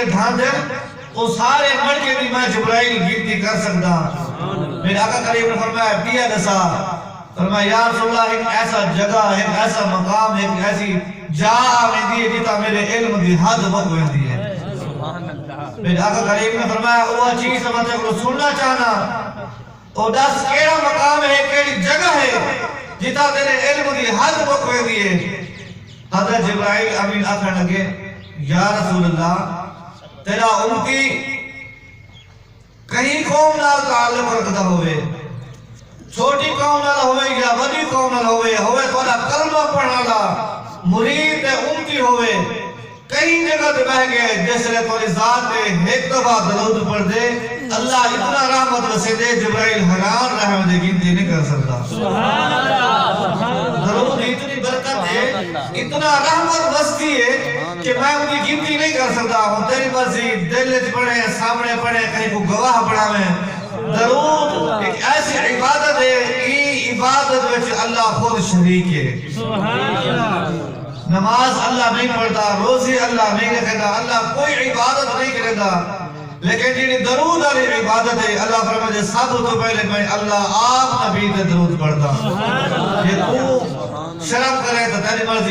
میرے دھاندے وہ سارے مڑکے بھی میں جبرائیل گنتی کر سکتا. میرے آقا کریم نے فرمایا پیا دسا. فرمایا یا رسول اللہ ایک ایسا جگہ ایک ایسا مقام ایک ایسی جا آمدی ہے جتا میرے علم دی حد بکویں ہے. میرے آقا کریم نے فرمایا وہ چیز سمجھے کو سننا چاہنا وہ دس کیڑا مقام ہے کیڑی جگہ ہے جتا تیرے علم دی حد بکویں ہے. حضرت جبرائیل امین آخر لگے یا رسول اللہ تیرا امتی کہیں قوم نال تعلق رکھتا ہوئے چھوٹی قوم نال ہوئے یا بڑی قوم نال ہوئے تھوڑا کلمہ پڑھنا لا مرید امتی ہوئے کہیں جگہ تے بہ گئے جس لئے تو ذات تے ایک دفعہ درود پڑھ دے اللہ اتنا رحمت وسے دے جبرائیل حیران رحمت دے گنتی نہیں کر سکتا. سبحان اللہ. درود اتنی برکت ہے اتنا رحمت وستی ہے کہ میں ان کی گنتی نہیں کر سکتا ہوں. تیری مرضی دل وچ پڑھے سامنے پڑھے کہیں کو گواہ پڑھاویں. درود ایک ایسی عبادت ہے یہ عبادت وچ اللہ خود شریک ہے. سبحان اللہ. نماز اللہ نہیں پڑھتا روزی اللہ نہیں رکھتا اللہ کوئی عبادت نہیں کرے گا لیکن جنہی درود علی عبادت ہے اللہ فرمائے سب تو پہلے میں اللہ آپ نبی تے درود پڑھتا. یہ تو شرم کرے تو تیری مرضی